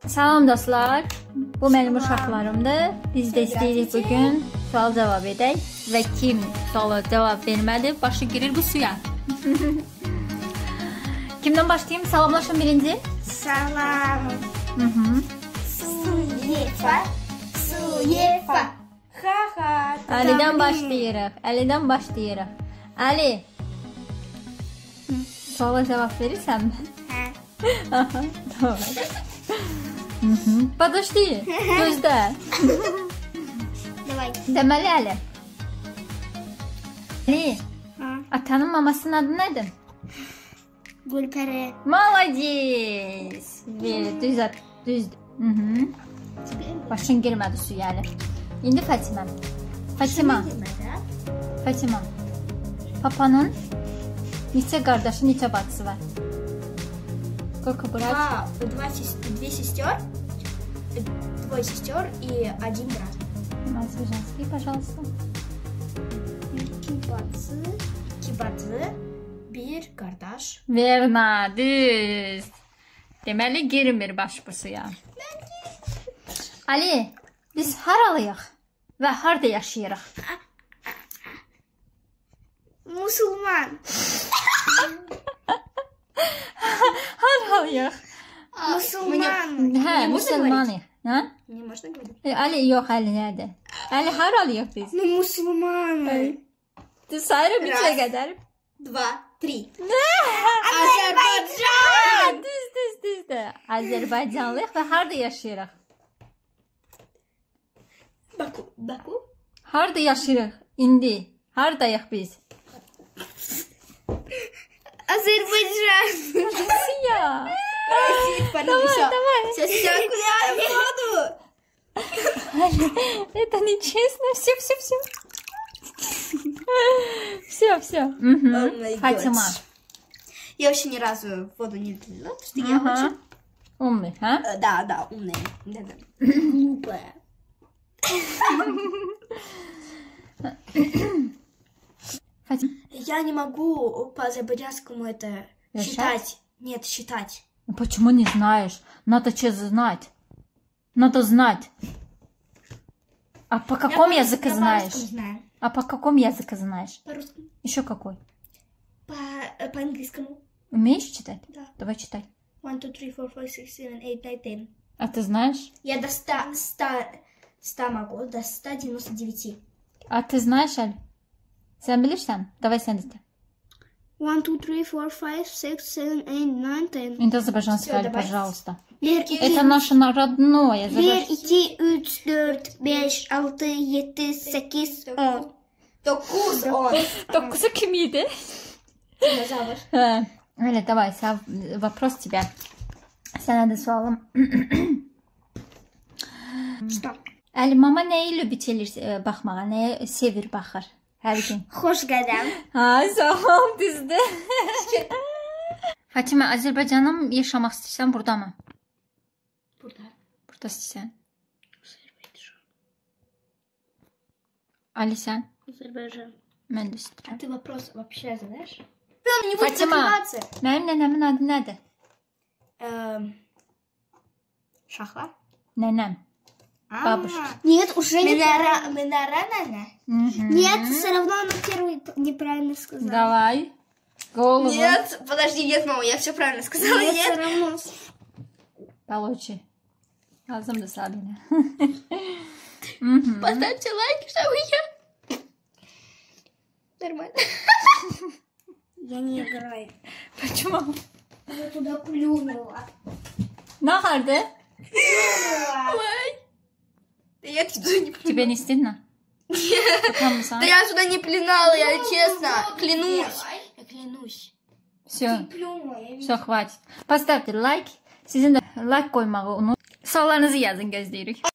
Salam dostlar, bu mənim uşaqlarımdır. Biz də istəyirik bugün sual cavab edək və kim suala cavab vermədi, başı girir bu suya. Kimdən başlayayım? Salamlaşın birinci. Salam. Suyefa. Suyefa. Ha ha. Əlidən başlayırıq. Əlidən başlayırıq. Əli. Suala cavab verirsənmi? Hə. Tamam. Подожди, gözlə. Давай. Deməli Əli. Əli, Ha. atanın mamasının adı nədir? Gülperi. Молодец. Düzdür. Başın girmədi suya Əli. İndi Fatima. Fatima. Papanın neçə qardaşı, neçə bacısı var? Сколько братьев? Две сестер, двое сестер и один брат. Азербайджанский, пожалуйста. İki bacı, bir kardeş. Verna, düz. Deməli girmir baş bu suya. Ali, biz haralıyıq və harda yaşayırıq? Musulman. Haralıyıq. Musulman. Hə, müsəlmanıq. Hə? Не можно говорить? Ali, yox, Ali nədir? Ali, haralıyıq biz? Мы мусульманы. Sayırıq neçəyə qədər? 2, 3. Azərbaycan! Düzdür. Azərbaycanlıyıq və harda yaşayırıq? Baku. Harda yaşayırıq indi? Hardayıq biz? Азербайджан. Россия. Давай. Давай. Сейчас окунаем воду. Это нечестно. Все. Все. Фатима. Я вообще ни разу в воду не лила, потому что я очень... Умный, а? Да, умная. Да. Глупая. Фатима. Я не могу по-азербайджанскому это Решать? считать. Нет, считать. Почему не знаешь? Надо знать. Надо знать. А по какому языку знаешь? Знаю. А по какому языку знаешь? По-русски. Еще какой? По-английскому. Умеешь читать? Да. Давай читай. 1, 2, 3, 4, 5, 6, 7, 8, 9, 10. А ты знаешь? Я до 100 могу, до 199. А ты знаешь, Аль? Sen bilirsən? Давай sen de. 1, 2, 3, 4, 5, 6, 7, 8, 9, 10. Это азербайджанский, Всё, Аль, давай. пожалуйста. 1, Это наше родное. 1, 2, 3, 4, 5, 6, 7, 8, 10. 9, 10. Dokuzu kim yedi? Динозавр. Öyle, давай, вопрос тебе. Sana da sualım. Что? Əli, mama nəyi lübit edir baxmağa, nəyə sevir baxır hər gün? Xoş qədəm. Ha, sağ ol, düzdür. Fatima, Azərbaycanda mı yaşamaq istəyirsən, burada mı? Burada istəyirsən. Ali, sən? Азербайджан. Mən də istəyirəm. А ты вопрос вообще знаешь? Он не будет Fatima, закрываться. mənim nənəmin adı nədir? Шахла? Nənəm. Бабушка. Нет, уже Минара, наверное. Нет, все равно она первый неправильно сказала. Давай. Голову. Нет, подожди, нет, мама, я все правильно сказала. Нет, все равно. Получи. Ağzımda sabine. Поставьте лайк, чтобы я... Нормально. Я не играю. Почему? Я туда плюнула. Ne vardı? Ой. Да я туда не плюнула. Тебе не стыдно? Потому что... Да я туда не плюнула, я честно. Клянусь. Я клянусь. Все, Плюнула, я все, хватит. Поставьте лайk. Sizin de like koymağı unut. Sorularınızı yazın, gözləyirik.